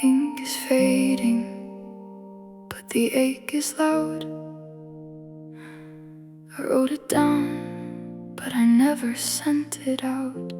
ink is fading, but the ache is loud. I wrote it down, but I never sent it out.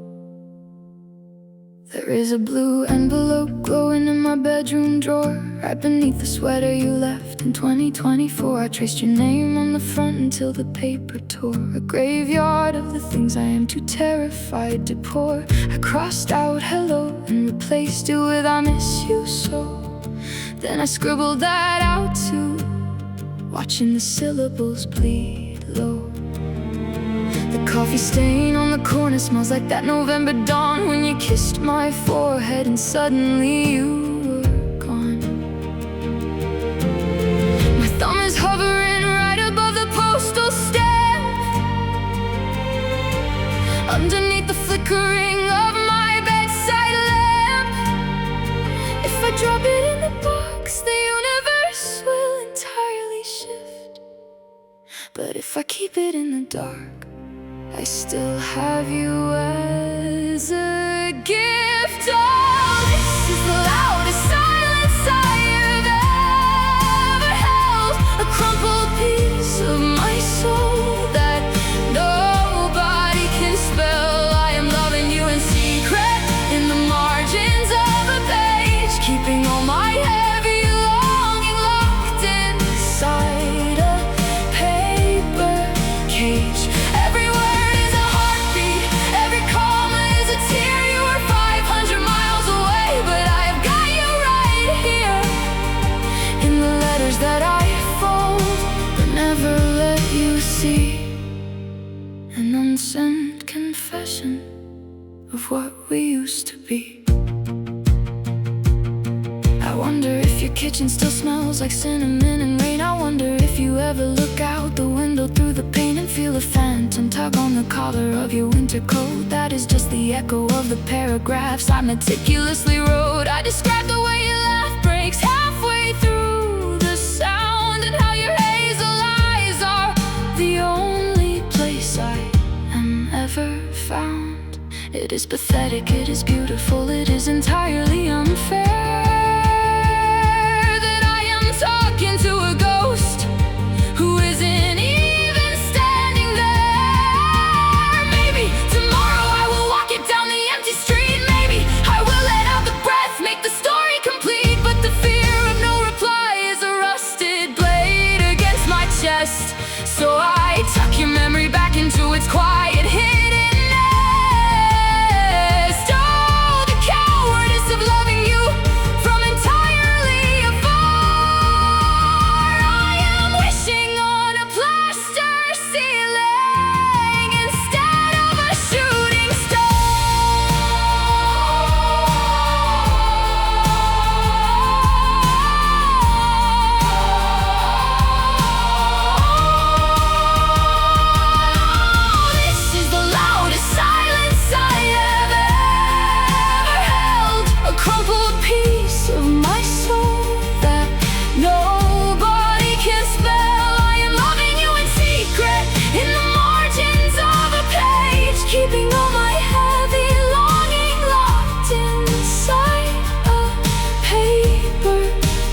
There is a blue envelope glowing in my bedroom drawer, right beneath the sweater you left in 2024. I traced your name on the front until the paper tore, a graveyard of the things I am too terrified to pour. I crossed out hello and replaced it with I miss you so. Then I scribbled that out too, watching the syllables bleed low. The coffee stain on the corner smells like that November dawn when you kissed my forehead and suddenly you were gone. My thumb is hovering right above the postal stamp, underneath the flickering of my bedside lamp. If I drop it in the box, the universe will entirely shift. But if I keep it in the dark, I still have you as a gift. Oh, this is the loudest silence I have ever held, a crumpled piece of my soul that nobody can spell. I am loving you in secret, in the margins of a page, keeping all my heavy longing locked inside a paper cage. That I fold, but never let you see, an unsent confession of what we used to be. I wonder if your kitchen still smells like cinnamon and rain. I wonder if you ever look out the window through the pane and feel a phantom tug on the collar of your winter coat. That is just the echo of the paragraphs I meticulously wrote. I describe the way your laugh breaks halfway through sound, and how your hazel eyes are the only place I am ever found. It is pathetic, it is beautiful, it is entirely unfair that I am talking to a ghost who isn't even standing there. Maybe tomorrow I will walk it down the empty street. Maybe I will let out the breath, make the story complete. But the fear of no reply is a rusted blade against my chest, so I tuck your memory back into its quiet hidden nest. Oh, the cowardice of loving you from entirely afar. I am wishing on a plaster ceiling instead of a shooting star. This is the loudest silence I have ever held, a crumpled piece of my soul that nobody can spell. I am loving you in secret, in the margins of a page, keeping all my heavy longing locked inside a paper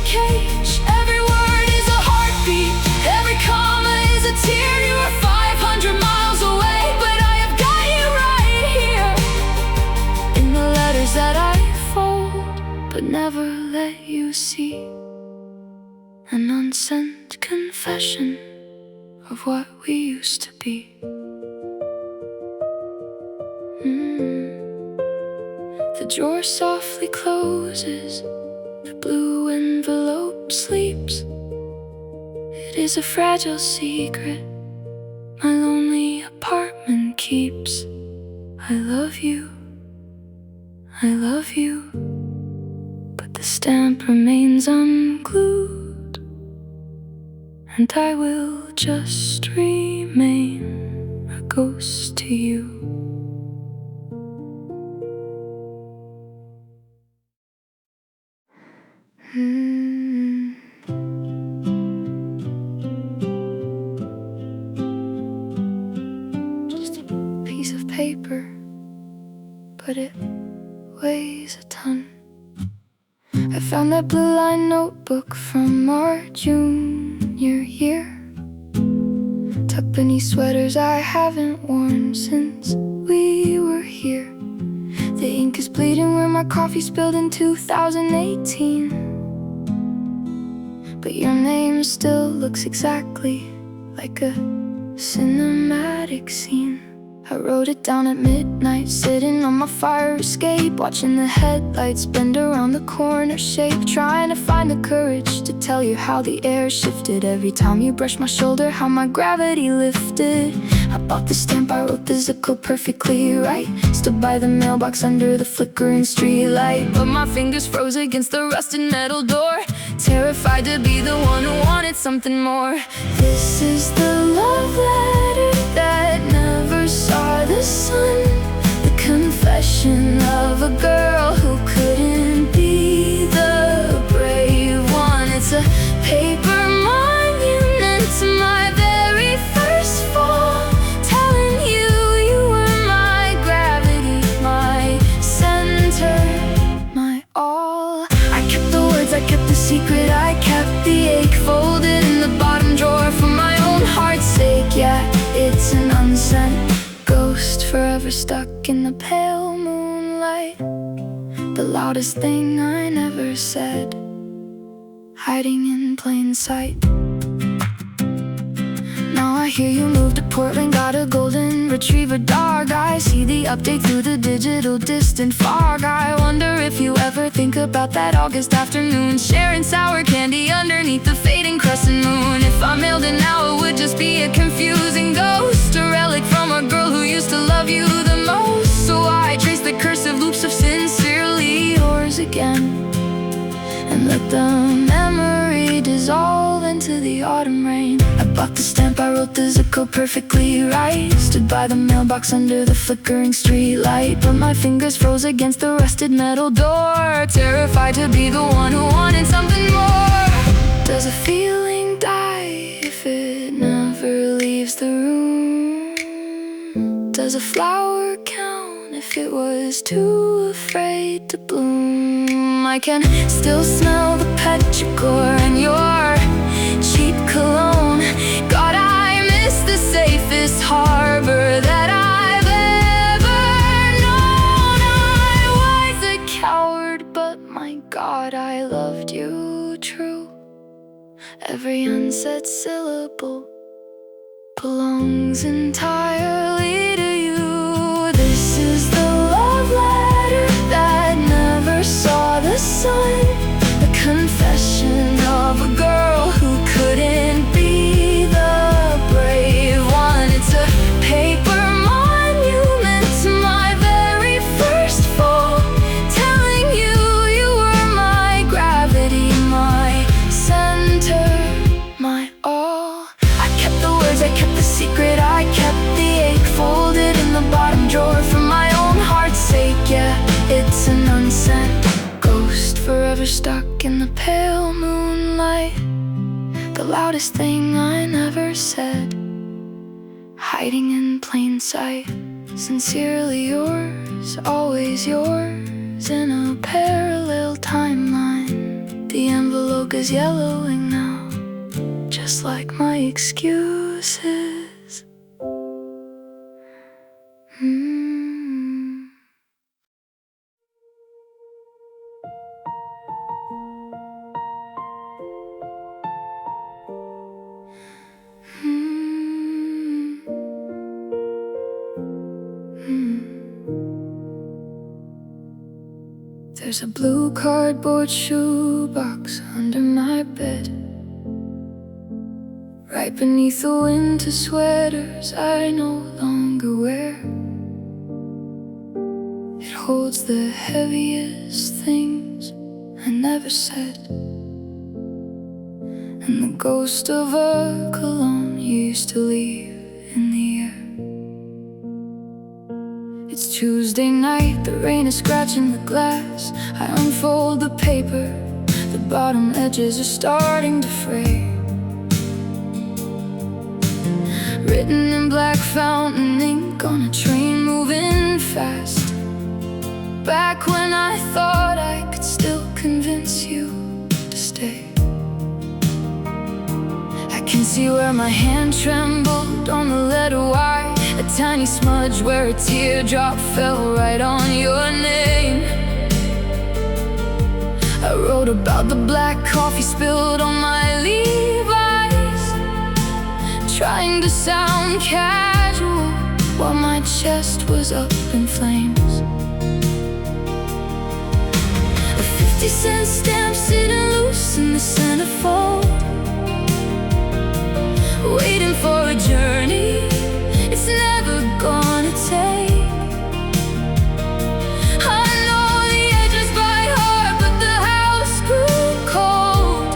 cage. Every word is a heartbeat, every comma is a tear. You are 500 miles away, but I have got you right here, in the letters that I fold, but never let you see, an unsent confession of what we used to be. The drawer softly closes, the blue envelope sleeps. It is a fragile secret my lonely apartment keeps. I love you, but the stamp remains unglued, and I will just remain a ghost to you. Just a piece of paper, but it weighs a ton. I I found that blue line notebook from our junior year, tucked beneath sweaters I haven't worn since we were here. The ink is bleeding where my coffee spilled in 2018, but your name still looks exactly like a cinematic scene. I wrote it down at midnight, sitting on my fire escape, watching the headlights bend around the corner shape, trying to find the courage to tell you how the air shifted every time you brushed my shoulder, how my gravity lifted. I bought the stamp, I wrote the zip code perfectly right, stood by the mailbox under the flickering streetlight, but my fingers froze against the rusted metal door, terrified to be the one who wanted something more. This is the love letter that never saw the sun, the confession of a girl who couldn't be the brave one. It's a paper monument to my very first fall, telling you you were my gravity, my center, my all. I kept the words, I kept the secret, I kept the ache folded in the bottom drawer for my own heart's sake. Yeah, it's an unsent ghost, forever stuck in the pale moonlight, the loudest thing I never said, hiding in plain sight. Now I hear you moved to Portland, got a golden retriever dog. I see the update through the digital distant fog. I wonder if you ever think about that August afternoon, sharing sour candy underneath the fading crescent moon. If I mailed it now, it would just be a confusing ghost, a relic from a girl who used to love you the most. So I trace the cursive loops of sincerely yours again, and let the memory dissolve into the autumn rain. I bought the stamp, I wrote the zip code perfectly right, stood by the mailbox under the flickering streetlight, but my fingers froze against the rusted metal door, terrified to be the one who wanted something more. Does a feeling die if it never leaves the room? Does a flower count if it was too afraid to bloom? I can still smell the petrichor and your cheap cologne. God, I miss the safest harbor that I've ever known. I was a coward, but my God, I loved you true. Every unsaid syllable belongs entirely to you. This is the love letter that never saw the sun, the confession of a girl who couldn't be the brave one. It's a paper monument to my very first fall, telling you you were my gravity, my center, my all. I kept the words, I kept the secret, I kept the ache folded in the bottom drawer for my own heart's sake. Yeah, it's an unsent ghost, forever stuck in the pale moonlight, the loudest thing I never said, hiding in plain sight. Sincerely yours, always yours, in a parallel timeline. The envelope is yellowing now, just like my excuses. There's a blue cardboard shoebox under my bed, right beneath the winter sweaters I no longer wear. It holds the heaviest things I never said, and the ghost of a cologne you used to leave in the air. It's Tuesday night, the rain is scratching the glass. I unfold the paper, the bottom edges are starting to fray. Written in black fountain ink on a train fast. Back when I thought I could still convince you see where my hand trembled on the letter Y, a tiny smudge where a teardrop fell right on your name. I wrote about the black coffee spilled on my Levi's, trying to sound casual while my chest was up in flames. A 50-cent stamp sitting loose in the centerfold, waiting for a journey it's never gonna take. I know the edges by heart, but the house grew cold,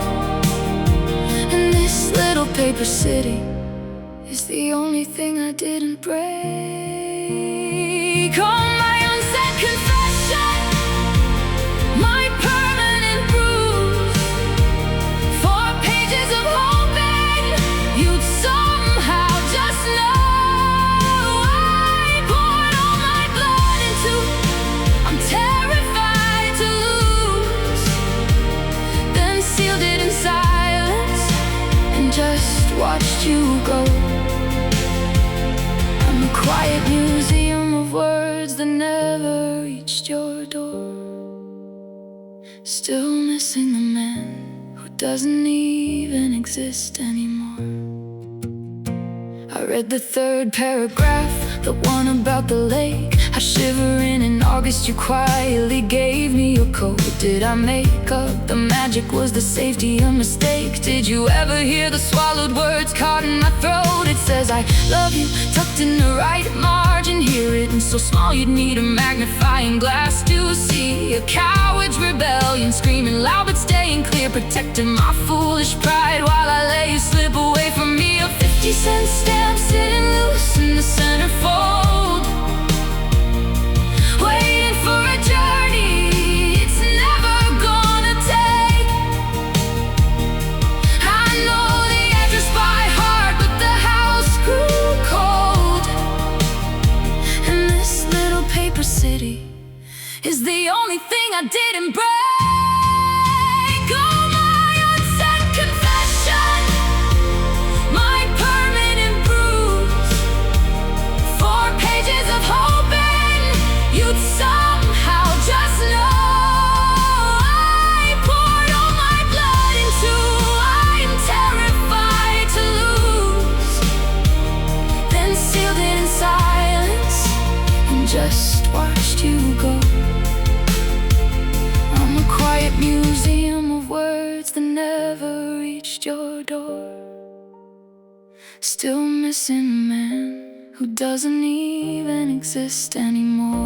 and this little paper city is the only thing I didn't break. Oh, my unsaid confession, my permanent bruise, 4 pages of hoping you'd somehow just know. I poured all my blood into, I'm terrified to lose, then sealed it in silence and just watched you go. I'm a quiet museum of words that never reached your door, still missing the man who doesn't even exist anymore. I read the 3rd paragraph, the one about the lake. I shivering in August, you quietly gave me your coat. Did I make up the magic? Was the safety a mistake? Did you ever hear the swallowed words caught in my throat? It says I love you, tucked in the right margin, here written so small you'd need a magnifying glass to see. A coward's rebellion, screaming loud but staying clear, protecting my foolish pride while I let you slip away from me. A 50-cent stamp sitting loose in the centerfold, waiting for a journey it's never gonna take. I know the address by heart, but the house grew cold, and this little paper city is the only thing I didn't break. Oh, my unsaid confession, my permanent bruise, 4 pages of hoping you'd somehow just know. I poured all my blood into, I'm terrified to lose, then sealed it in silence and just watched you go. I'm a quiet museum of words that never reached your door, still missing a man who doesn't even exist anymore.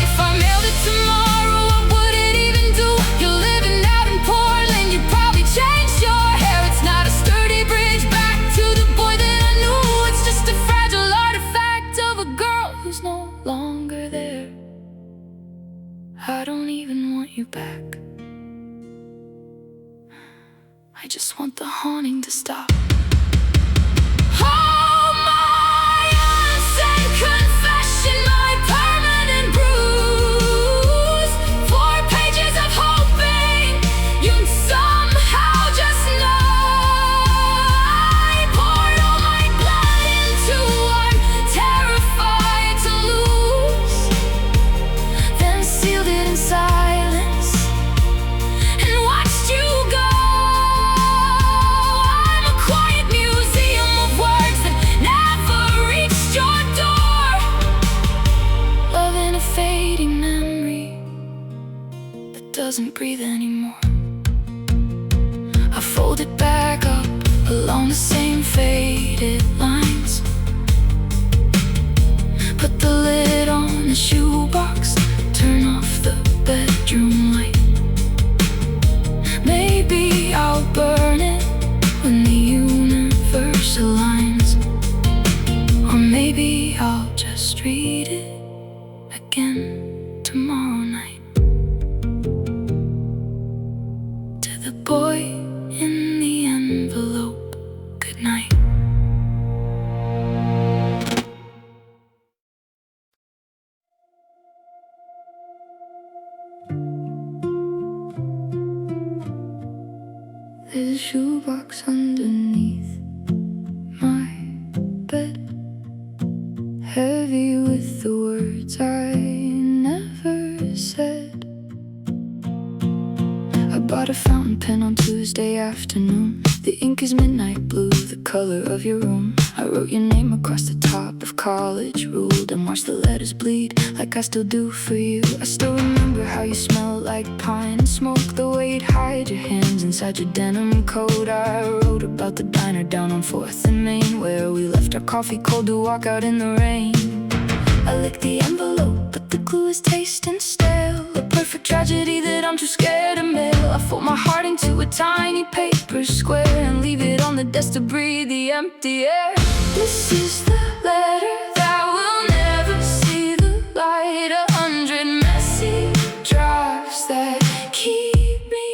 If I mailed it tomorrow, what would it even do? You're living out in Portland, you probably changed your hair. It's not a sturdy bridge back to the boy that I knew. It's just a fragile artifact of a girl who's no longer there. I don't even want you back, I just want the haunting to stop. Oh, my unsaid confession, my permanent bruise, 4 pages of hoping you'd somehow just know. I poured all my blood into, I'm terrified to lose, then sealed it in silence and watched you go. I'm a quiet museum of words that never reached your door, love in a fading memory that doesn't breathe anymore. I fold it back up along the same faded lines, put the lid on the shoebox, turn off the bedroom light. Maybe I'll burn it when the universe aligns, or maybe I'll just read it again tomorrow night. To the boy in the envelope, good night. This shoe color of your room. I wrote your name across the top of college ruled and watched the letters bleed like I still do for you. I still remember how you smelled like pine and smoke, the way you'd hide your hands inside your denim coat. I wrote about the diner down on 4th and Main, where we left our coffee cold to walk out in the rain. I licked the envelope, but the glue is tasting stale, a perfect tragedy that I'm too scared to mail. I fold my heart into a tiny paper square and leave it on the desk to breathe the empty air. This is the letter that will never see the light, 100 messy drafts that keep me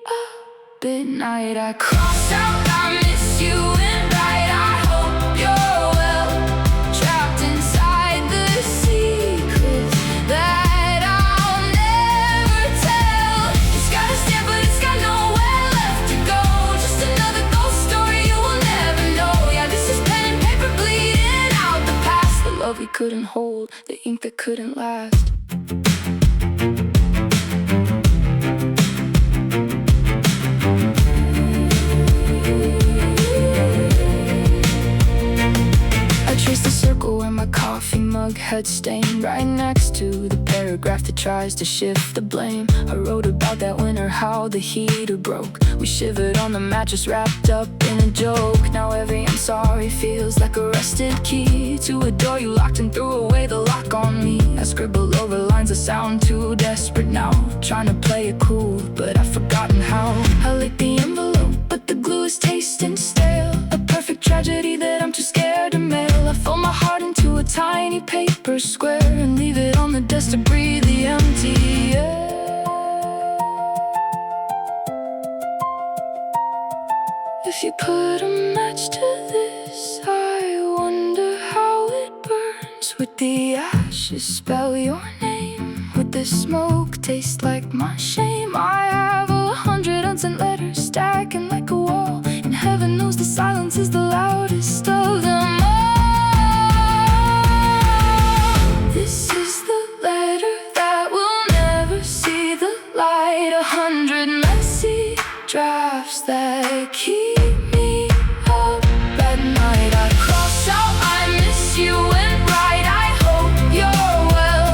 up at night. I cross out I miss you and write I hope you're well, trapped inside the secrets that I'll never tell. It's got a stamp but it's got nowhere left to go, just another ghost story you will never know. Yeah, this is pen and paper bleeding out the past, the love we couldn't hold, the ink that couldn't last. I traced the circle where my coffee mug had stained, right next to the paragraph that tries to shift the blame. I wrote about that winter, how the heater broke. We shivered on the mattress wrapped up in a joke. Now every I'm sorry feels like a rusted key to a door you locked and threw away the lock on me. I scribble over lines that sound too desperate now, trying to play it cool, but I've forgotten how. I licked the envelope, but the glue is tasting stale, a perfect tragedy that I'm too scared to mail. I fold my heart into a tiny paper square and leave it on the desk to breathe the empty air. If you put a match to this, I wonder how it burns. Would the ashes spell your name? Would the smoke taste like my shame? I have 100 unsent letters stacking like a wall, and heaven knows the silence is the loudest of them all. This is the letter that will never see the light, 100 messy drafts that keep me up at night. I cross out I miss you and write I hope you're well,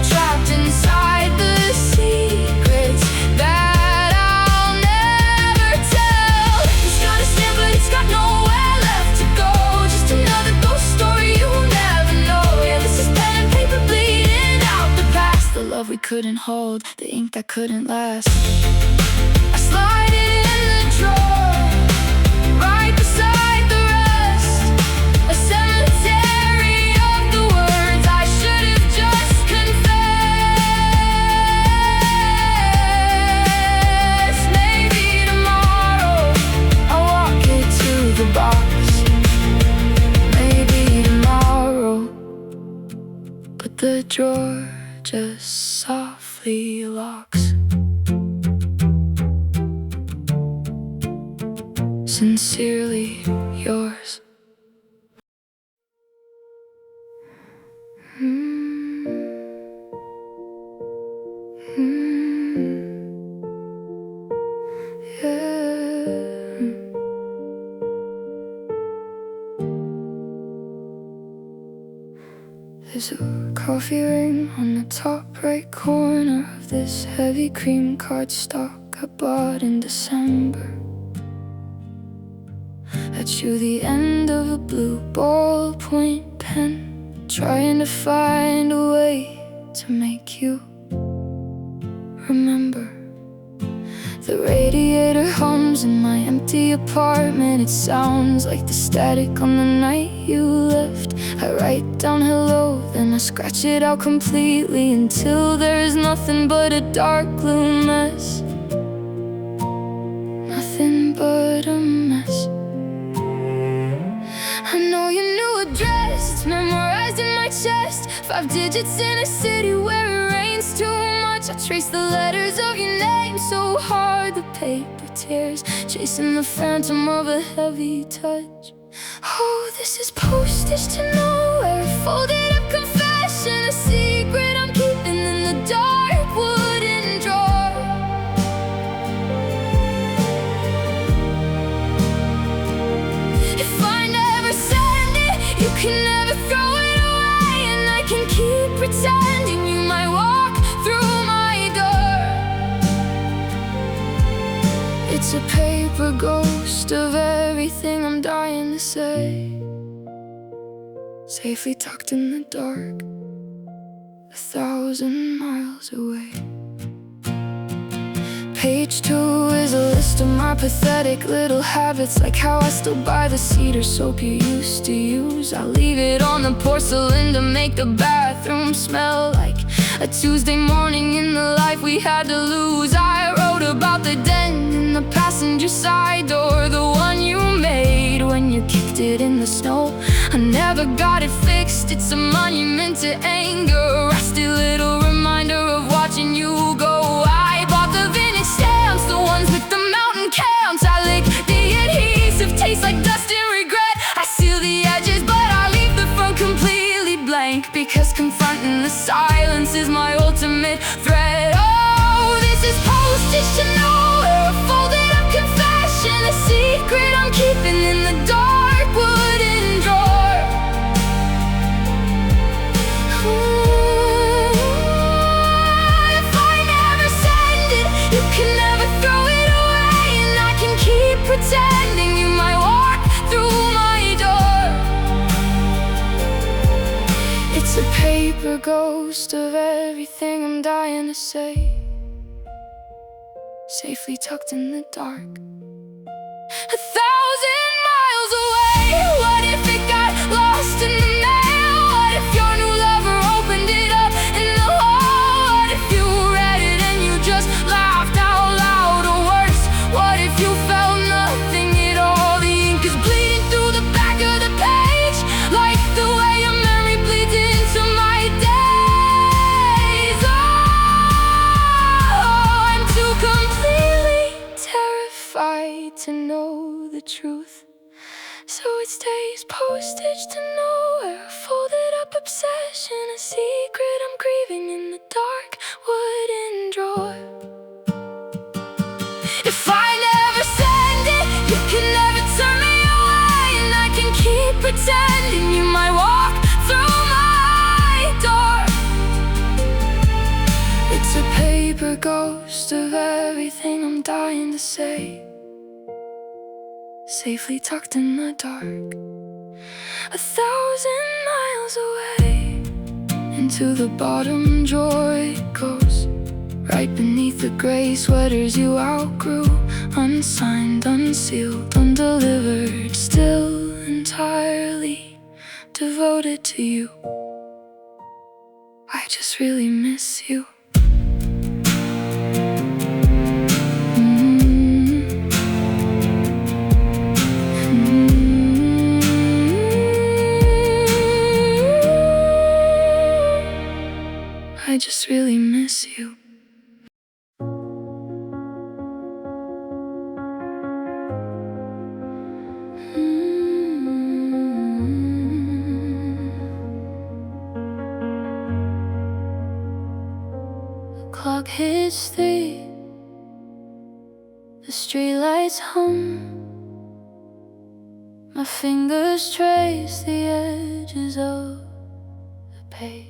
trapped inside the secrets that I'll never tell. It's got a stamp but it's got nowhere left to go, just another ghost story you will never know. Yeah, this is pen and paper bleeding out the past, the love we couldn't hold, the ink that couldn't last. I slide it in the drawer, right beside the rest, a cemetery of the words I should have just confessed. Maybe tomorrow I'll walk it to the box, maybe tomorrow, but the drawer just softly locks. Sincerely yours. There's a coffee ring on the top right corner of this heavy cream cardstock I bought in December. I chew the end of a blue ballpoint pen, trying to find a way to make you remember. The radiator hums in my empty apartment. It sounds like the static on the night you left. I write down hello, then I scratch it out completely until there's nothing but a dark blue mess. Nothing but a mess. I know your new address, it's memorized in my chest. 5 digits in a city where it rains too much. I trace the letters of your name so hard, the paper tears chasing the phantom of a heavy touch. Oh, this is postage to nowhere, a folded up confession, a secret I'm keeping in the dark wooden drawer. If pretending you might walk through my door. It's a paper ghost of everything I'm dying to say, safely tucked in the dark, 1,000 miles away. Page 2 is a list of my pathetic little habits, like how I still buy the cedar soap you used to use. I leave it on the porcelain to make the bathroom smell like a Tuesday morning in the life we had to lose. I wrote about the dent in the passenger side door, the one you made when you kicked it in the snow. I never got it fixed, it's a monument to anger, a rusty little reminder of watching you go. I bought the vintage stamps, the ones with the mountain camps. I lick the adhesive, tastes like dust and regret. I seal the edges, but I leave the front completely blank, because confronting the silence is my ultimate threat. Oh, this is postage to nowhere, a folded up confession, a secret I'm keeping in the dark wooden drawer. If I never send it, you can never throw it away, and I can keep pretending you might walk through my door. It's a paper ghost of everything I'm dying to say, safely tucked in the dark, 1,000 miles away. What if it got lost in the mail? What if your new lover opened it up in the hall? What if you read it and you just laughed out loud? Or worse, what if you felt nothing at all? The ink is bleeding through the back of the page, like the way a memory bleeds into my days. Oh, I'm too completely terrified to know the truth, so it stays postage to nowhere, a folded up obsession, a secret I'm grieving in the dark wooden drawer. If I never send it, you can never turn me away, and I can keep pretending you might walk through my door. It's a paper ghost of everything I'm dying to say, safely tucked in the dark, 1,000 miles away. Into the bottom drawer it goes, right beneath the gray sweaters you outgrew, unsigned, unsealed, undelivered, still entirely devoted to you. I just really miss you. I just really miss you. The clock hits 3, the streetlights hum, my fingers trace the edges of the page.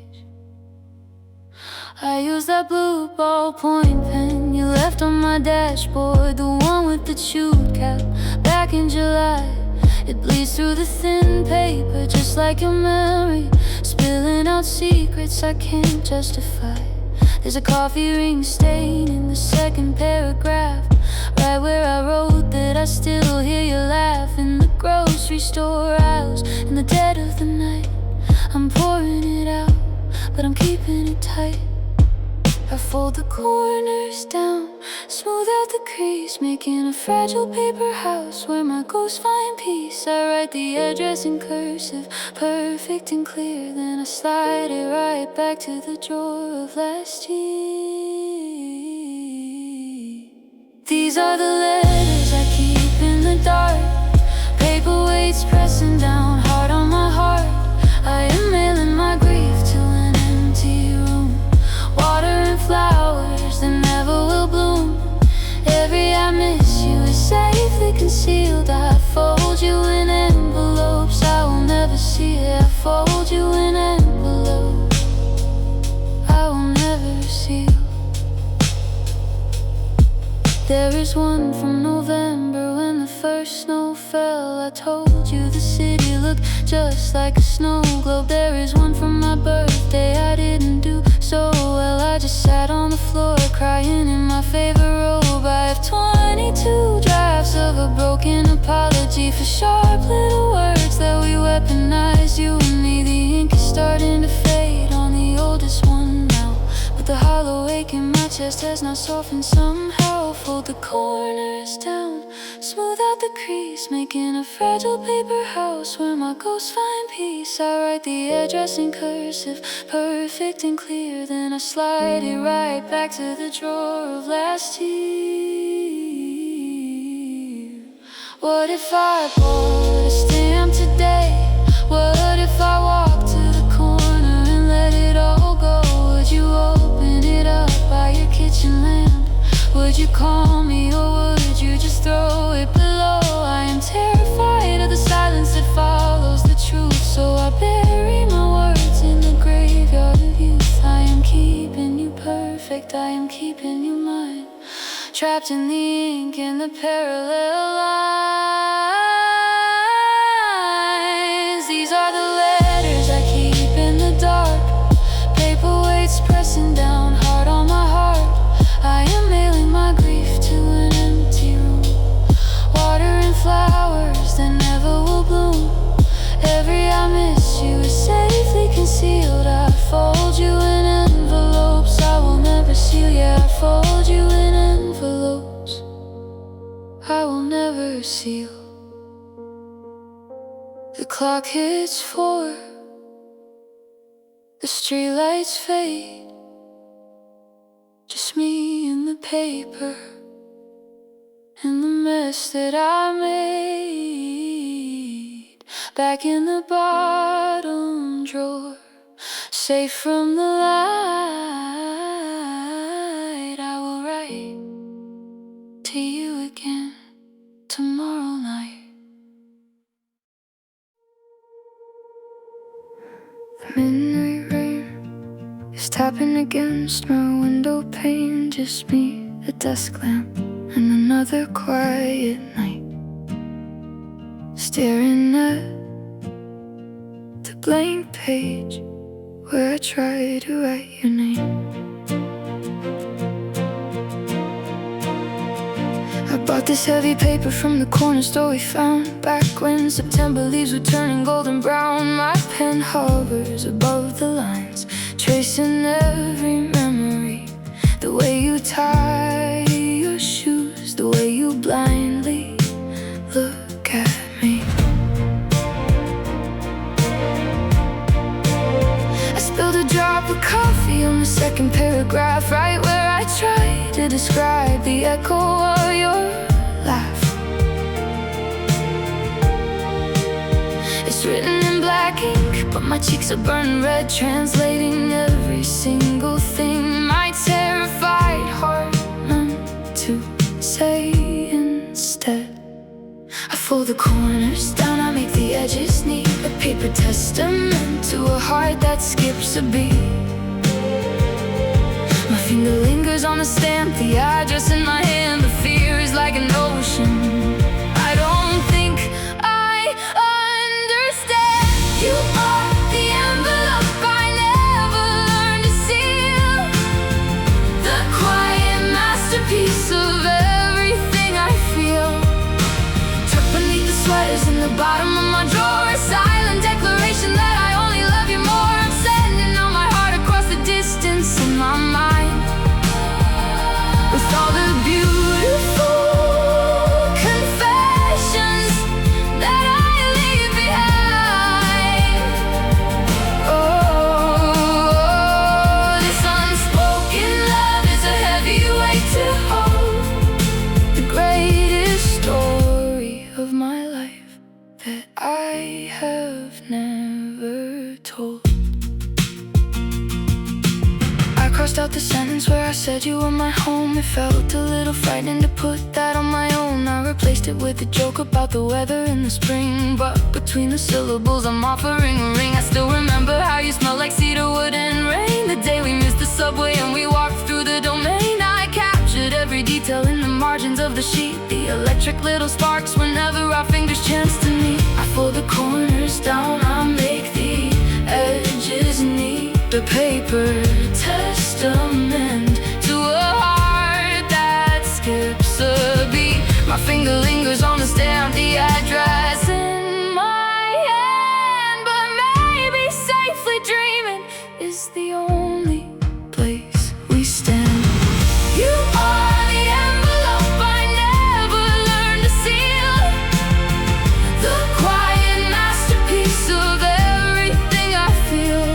I use that blue ballpoint pen you left on my dashboard, the one with the chewed cap back in July. It bleeds through the thin paper just like your memory, spilling out secrets I can't justify. There's a coffee ring stain in the second paragraph, right where I wrote that I still hear you laugh. In the grocery store aisles in the dead of the night, I'm pouring it out, but I'm keeping it tight. I fold the corners down, smooth out the crease, making a fragile paper house where my ghosts find peace. I write the address in cursive, perfect and clear, then I slide it right back to the drawer of last year. These are the letters I keep in the dark, paperweights pressing down hard on my heart. I am mailing my grief to an empty room, water and flowers that never will bloom. Every I miss you is safely concealed. I fold you in envelopes I will never see it. I fold you in envelopes. There is one from November when the first snow fell. I told you the city looked just like a snow globe. There is one from my birthday, I didn't do so well. I just sat on the floor crying in my favorite robe. I have 22 drafts of a broken apology for sharp little words that we weaponized, you and me. The ink is starting to fade on the oldest one now, but the hollow ache in my chest has not softened somehow. Fold the corners down, smooth out the crease, making a fragile paper house where my ghosts find peace. I write the address in cursive, perfect and clear, then I slide it right back to the drawer of last year. What if I bought a stamp today? What if I walked to the corner and let it all go? Would you open it up by your kitchen lamp? Would you call me or would you just throw it below? I am terrified of the silence that follows the truth, so I bury my words in the graveyard of youth. I am keeping you perfect, I am keeping you mine, trapped in the ink and the parallel lines. These are the letters I keep in the dark, paperweights pressing down hard on my heart. I am mailing my grief to an empty room, watering flowers that never will bloom. Every I miss you is safely concealed. I fold you in envelopes I will never seal. Yeah, I fold you in envelopes I will never seal. The clock hits 4, the streetlights fade, just me and the paper and the mess that I made. Back in the bottom drawer, safe from the light. I will write to you again tomorrow night. The midnight rain is tapping against my window pane. Just me, a desk lamp, and another quiet night, staring at the blank page where I try to write your name. I bought this heavy paper from the corner store we found back when September leaves were turning golden brown. My pen hovers above the lines, tracing every memory. The way you tie your shoes, the way you blindly look at me. I spilled a drop of coffee on the second paragraph, right where I try to describe the echo of your laugh. It's written in black ink, but my cheeks are burning red, translating every single thing my terrified heart meant to say instead. I fold the corners down, I make the edges neat, a paper testament to a heart that skips a beat. My finger lingers on the stamp, the address in my hand. The fear is like an ocean, I don't think I understand. You are the envelope I never learned to seal, the quiet masterpiece of everything I feel. Tucked beneath the sweaters in the bottom of my drawer, a silent declaration that I only love you more. I'm sending all my heart across the distance in my mind, with all the beautiful confessions that I leave behind. Oh, this unspoken love is a heavy weight to hold, the greatest story of my life that I have never told. I crossed out the sentence where I said you were my home. It felt a little frightening to put that on my own. I replaced it with a joke about the weather in the spring, but between the syllables I'm offering a ring. I still remember how you smelled like cedar wood and rain, the day we missed the subway and we walked through the domain. I captured every detail in the margins of the sheet. The electric little sparks whenever our fingers chance to meet. I fold the corners down, I make the edges neat. The paper testament to a heart that skips a beat. My finger lingers on the stamp, the address in my hand. But maybe safely dreaming is the only place we stand. You are the envelope I never learned to seal, the quiet masterpiece of everything I feel.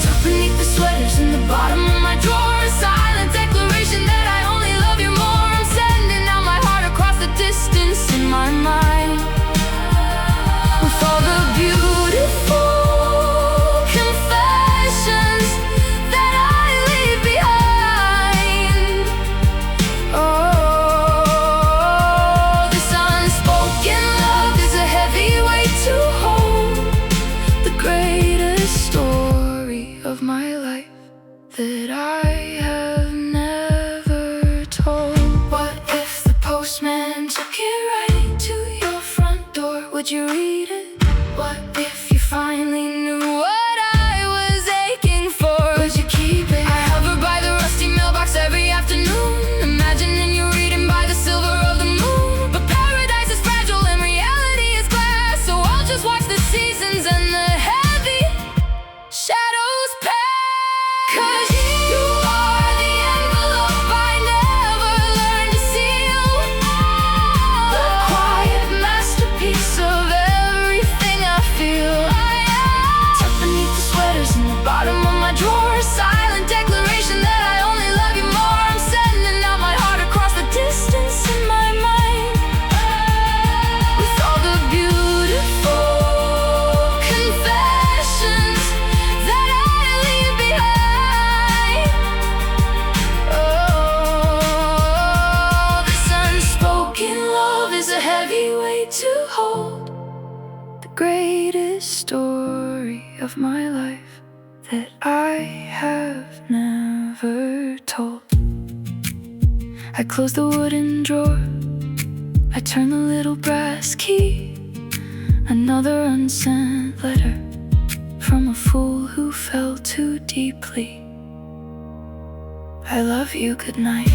Tucked beneath the sweaters in the bottom of my drawer, a silent declaration that I only love you more. I'm sending out my heart across the distance in my mind, with all the beautiful confessions that I leave behind. Oh, this unspoken love is a heavy weight to hold, the greatest story of my life that I have never told. What if the postman took it right to your front door? Would you read it? What if you finally knew what I was aching for? Would you keep it? I hover by the rusty mailbox every afternoon, imagining you reading by the silver of the moon. But paradise is fragile and reality is glass, so I'll just watch the seasons and the heavy shadows pass. 'Cause you are the envelope I never learned to seal, the quiet masterpiece of everything I feel. Tucked beneath the sweaters in the bottom of my drawer, a silent declaration that I only love you more. I'm sending out my heart across the distance in my mind, with all the beautiful confessions that I leave behind. Oh, this unspoken love is a heavy weight to hold, the greatest story of my life that I have never told. I close the wooden drawer, I turn the little brass key. Another unsent letter from a fool who fell too deeply. I love you, good night.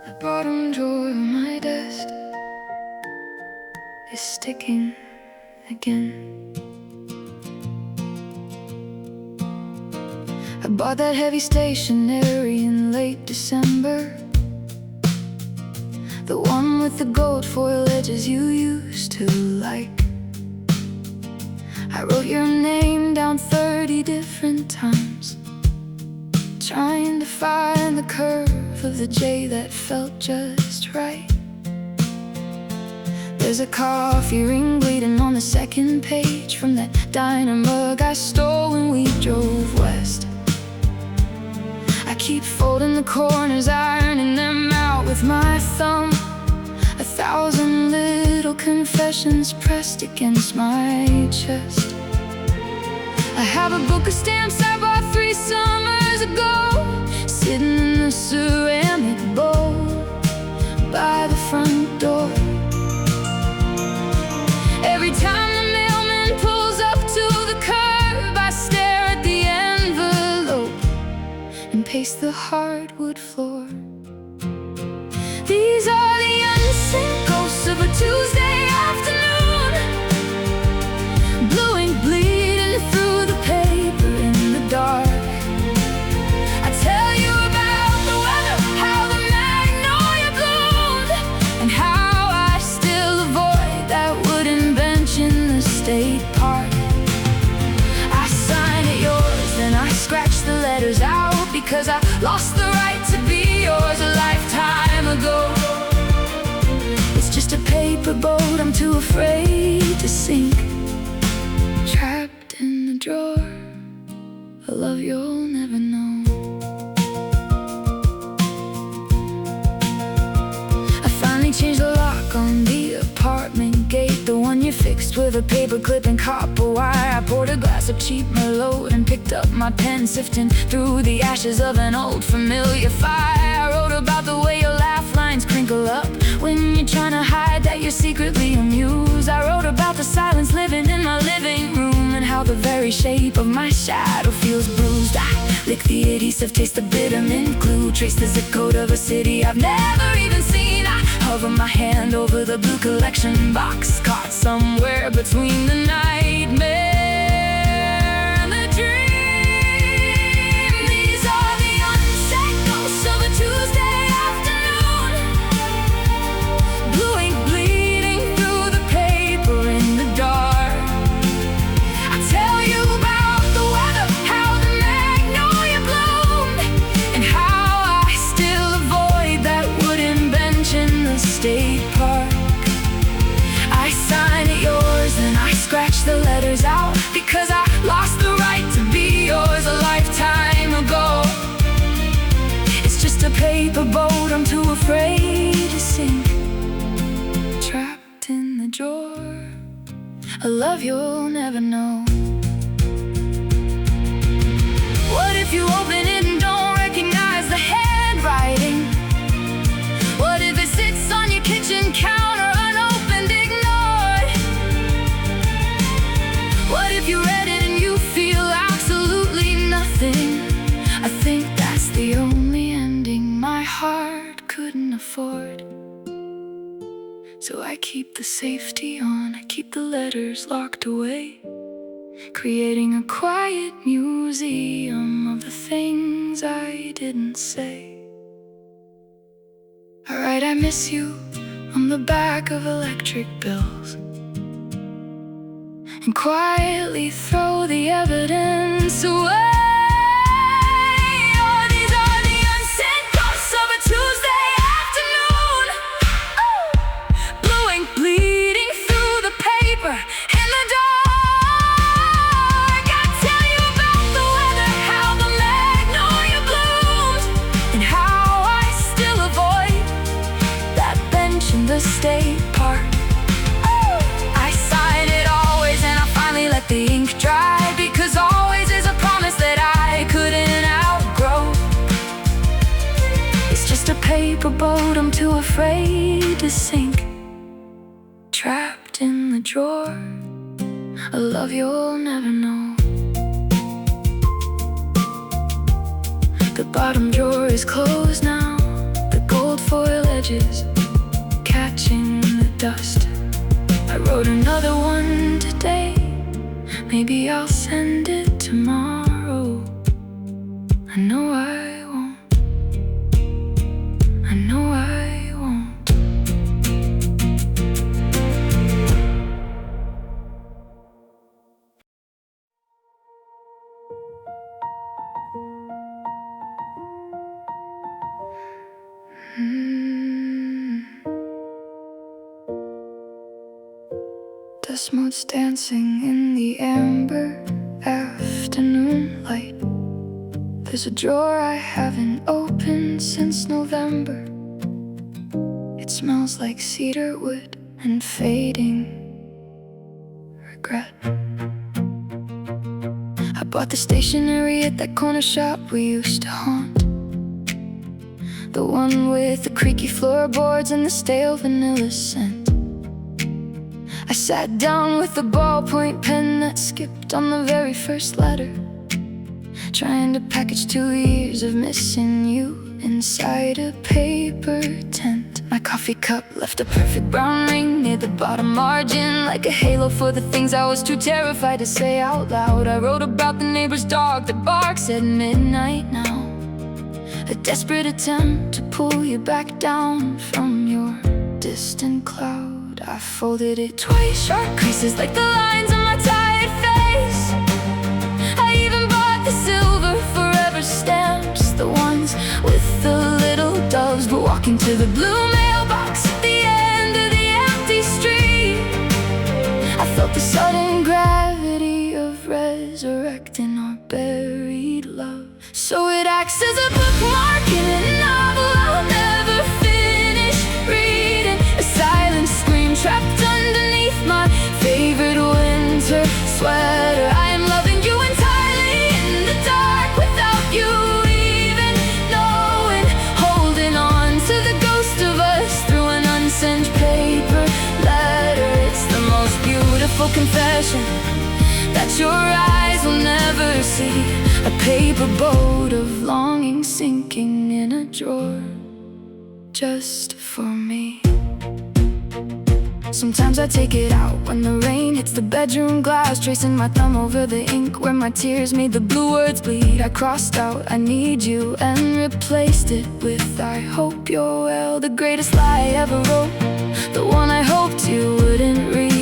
The bottom drawer of my desk is sticking again. I bought that heavy stationery in late December, the one with the gold foil edges you used to like. I wrote your name down 30 different times, trying to find the curve of the J that felt just right. There's a coffee ring bleeding on the second page from that diner mug I stole when we drove west. I keep folding the corners, ironing them out with my thumb, 1,000 little confessions pressed against my chest. I have a book of stamps I bought 3 summers ago, sitting in the ceramic bowl by the front door. Every time the mailman pulls up to the curb, I stare at the envelope and pace the hardwood floor. These are the unseen ghosts of a Tuesday afternoon, blue ink bleeding through the paper in the dark. I tell you about the weather, how the magnolia bloomed, and how I still avoid that wooden bench in the state park. I sign it yours, then I scratch the letters out, because I lost the right to be paperclip and copper wire. I poured a glass of cheap Merlot and picked up my pen, sifting through the ashes of an old familiar fire. I wrote about the way your laugh lines crinkle up when you're trying to hide that you're secretly amused. I wrote about the silence living in my living room and how the very shape of my shadow feels bruised. I lick the adhesive, taste the bitter mint glue, trace the zip code of a city I've never even seen. I hover my hand over the blue collection box, caught somewhere between the nightmare and the dream. These are the unsaid ghosts of a Tuesday afternoon, blue ink bleeding through the paper in the dark. I tell you about the weather, how the magnolia bloomed, and how I still avoid that wooden bench in the state park. I sign it yours and I scratch the letters out, because I lost the right to be yours a lifetime ago. It's just a paper boat I'm too afraid to sink, trapped in the drawer, a love you'll never know. What if you open it and don't recognize the handwriting? What if it sits on your kitchen counter unopened, ignored? What if you read it and you feel absolutely nothing? I think that's the only ending my heart couldn't afford. So I keep the safety on, I keep the letters locked away, creating a quiet museum of the things I didn't say. I write I miss you on the back of electric bills, and quietly throw the evidence away. Oh, these are the unsaid ghosts of a Tuesday afternoon, blue ink bleeding through the paper in the dark. I tell you about the weather, how the magnolia bloomed, and how I still avoid that bench in the state park. I sign it always and I finally let the ink dry, because always is a promise that I couldn't outgrow. It's just a paper boat I'm too afraid to sink, trapped in the drawer, a love you'll never know. The bottom drawer is closed now, the gold foil edges catching the dust. I wrote another one today, maybe I'll send it tomorrow. I know I won't, I know I won't. Dust motes dancing in the amber afternoon light. There's a drawer I haven't opened since November. It smells like cedar wood and fading regret. I bought the stationery at that corner shop we used to haunt, the one with the creaky floorboards and the stale vanilla scent. I sat down with the ballpoint pen that skipped on the very first letter, trying to package 2 years of missing you inside a paper tent. My coffee cup left a perfect brown ring near the bottom margin, like a halo for the things I was too terrified to say out loud. I wrote about the neighbor's dog that barks at midnight now, a desperate attempt to pull you back down from your distant cloud. I folded it twice, sharp creases like the lines on my tired face. I even bought the silver forever stamps, the ones with the little doves. But walking to the blue mailbox at the end of the empty street, I felt the sudden gravity of resurrecting our buried love. So it acts as a bookmark in a novel I'll never finish reading, a silent scream trapped underneath my favorite word. that your eyes will never see. A paper boat of longing sinking in a drawer just for me. Sometimes I take it out when the rain hits the bedroom glass, tracing my thumb over the ink where my tears made the blue words bleed. I crossed out "I need you" and replaced it with "I hope you're well." The greatest lie I ever wrote, the one I hoped you wouldn't read.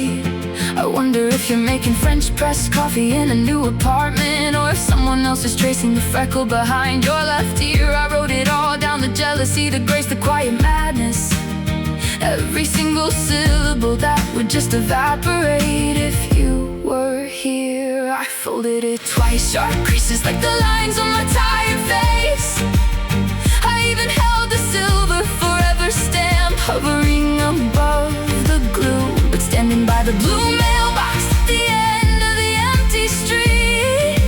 I wonder if you're making French press coffee in a new apartment, or if someone else is tracing the freckle behind your left ear. I wrote it all down, the jealousy, the grace, the quiet madness. Every single syllable that would just evaporate if you were here. I folded it twice, sharp creases like the lines on my tired face. I even held the silver forever stamp hovering above the glue, but standing by the blue mailbox at the end of the empty street,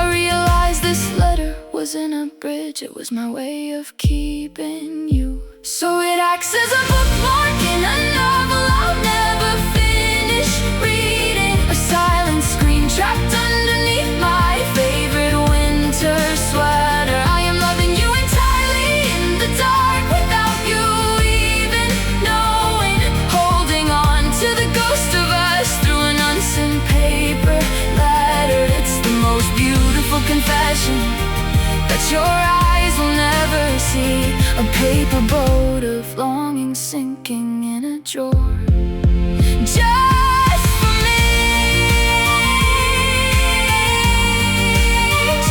I realized this letter wasn't a bridge, it was my way of keeping you. So it acts as a bookmark in a novel I'll never finish reading, a silent scream trapped underneath my favorite winter sweater. I am loving you entirely in the dark without you even knowing, holding on to the ghost of us through an unsent paper letter. It's the most beautiful confession that your eyes will never see, a paper boat of longing sinking in a drawer just for me,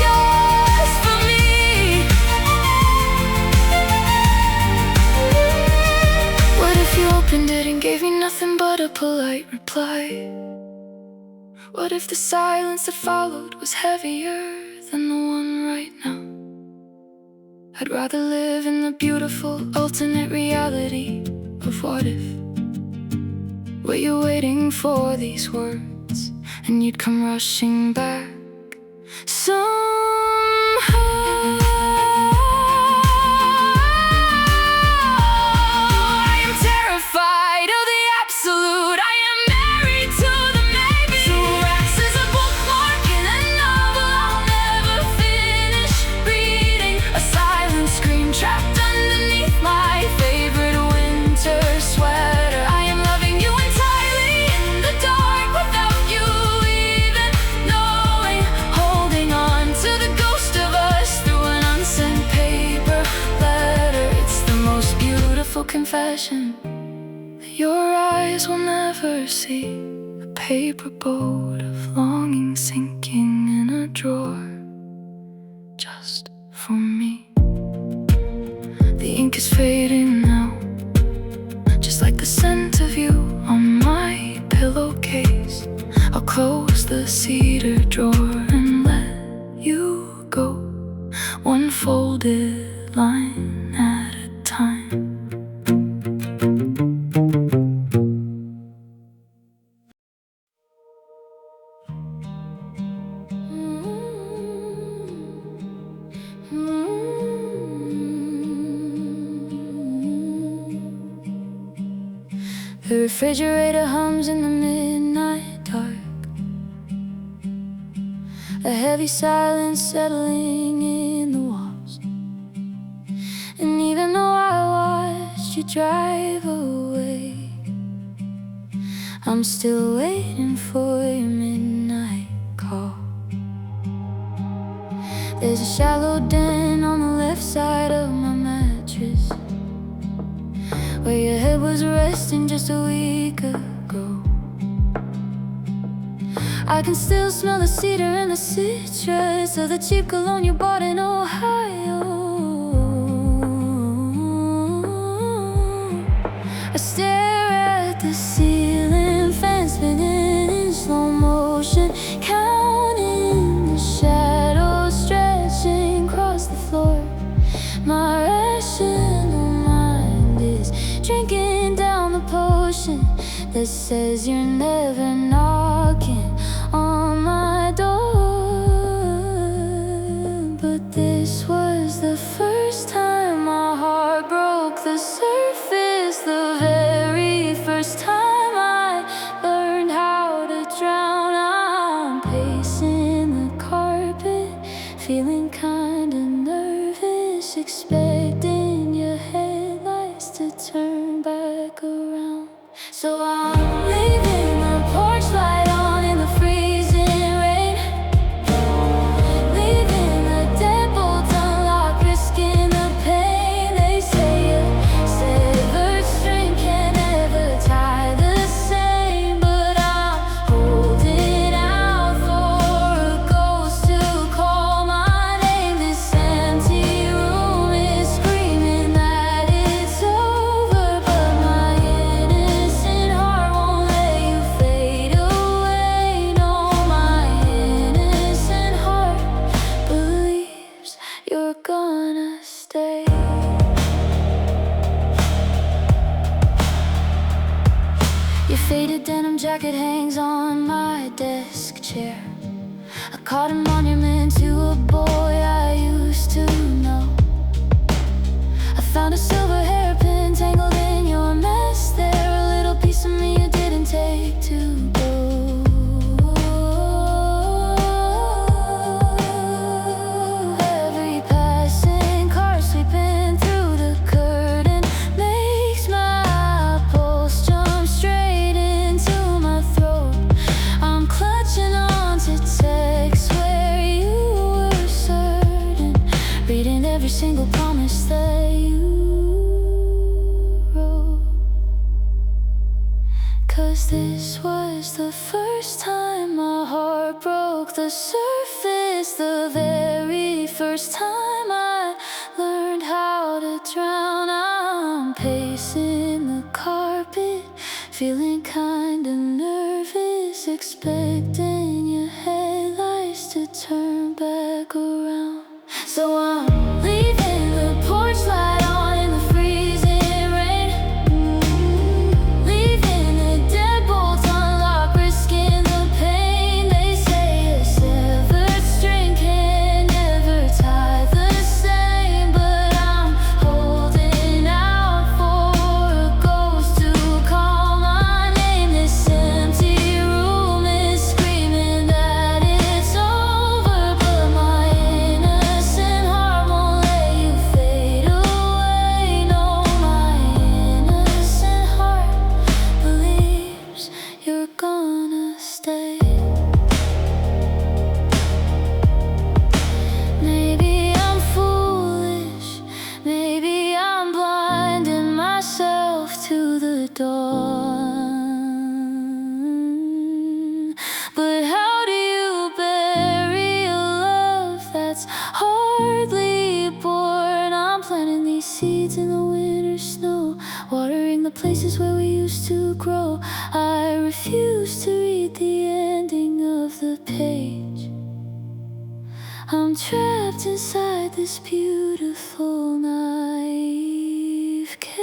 just for me. What if you opened it and gave me nothing but a polite reply? What if the silence that followed was heavier than the one right now? I'd rather live in the beautiful alternate reality of what if, where you're waiting for these words and you'd come rushing back somehow. I am terrified of the absolute. I am married to the maybe. So acts as a bookmark in a novel I'll never finish reading, a silent scream trapped underneath my favorite winter sweater. I am loving you entirely in the dark without you even knowing, holding on to the ghost of us through an unsent paper letter. It's the most beautiful confession that your eyes will never see, a paper boat of longing sinking in a drawer just for me. The ink is fading now, just like the scent of you on my pillowcase. I'll close the cedar drawer and let you go, one folded line at a time. The refrigerator hums in the midnight dark, a heavy silence settling in the walls. And even though I watched you drive away, I'm still waiting for your midnight call. There's a shallow dent on the left side of my mattress, where your head was resting just a week ago. I can still smell the cedar and the citrus of the cheap cologne you bought in Ohio. I stare at the ceiling fan spinning in slow motion, counting the shadows stretching across the floor. My rational mind is drinking down the potion that says you're never knocking on my door. But this was the first time my heart broke the surface, the very first time I learned how to drown. I'm pacing the carpet, feeling kinda nervous, expecting your headlights to turn back around. So I'm leaving the porch light on in the freezing rain, leaving the deadbolt unlocked, risking the pain. They say a severed string can never tie the same, but I'm holding out for a ghost to call my name. This empty room is screaming that it's over, but my innocent heart won't let you fade away. No, my innocent heart believes you're gonna stay. Your faded denim jacket hangs on my desk chair, a cotton monument to a boy I used to know. I found a silver hairpin tangled in your mess there, a little piece of me you didn't take to go. Every passing car sweeping through the curtain makes my pulse jump straight into my throat. I'm clutching on to texts where you were certain, reading every single promise that you wrote. 'Cause this was the first time my heart broke the surface, the very first time I learned how to drown. I'm pacing the carpet, feeling kinda nervous, expecting your headlights to turn back around. So I'm leaving the porch light on in the freezing rain, leaving the deadbolt unlocked, risking the pain. They say a severed string can never tie the same, but I'm holding out for a ghost to call my name. This empty room is screaming that it's over, but my innocent heart won't let you fade away. No, my innocent heart believes you're gonna stay. Maybe I'm foolish, maybe I'm blinding myself to the dawn. But how do you bury a love that's hardly born? I'm planting these seeds in the winter snow, watering the places where we used to grow. I refuse to read the ending of the page. I'm trapped inside this beautiful naive cage.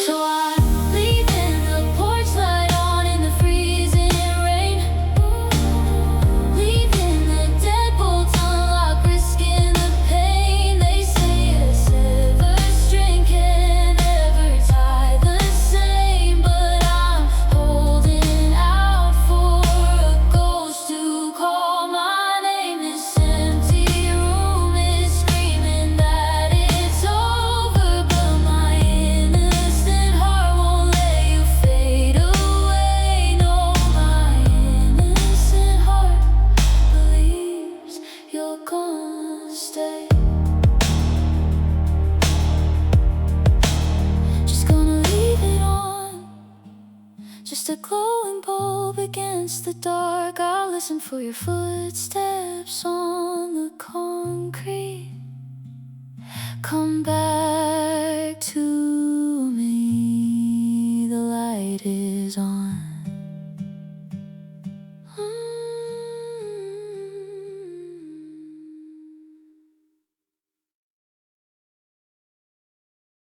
So I'm leaving the porch light on in the freezing rain, leaving the deadbolt unlocked, risking the pain. They say a severed string can never tie the same, but I'm holding out for a ghost to call my name. This empty room is screaming that it's over, but my innocent heart won't let you fade away. No, my innocent heart believes you're gonna stay. Just gonna leave it on, just a glowing bulb against the dark. I'll listen for your footsteps on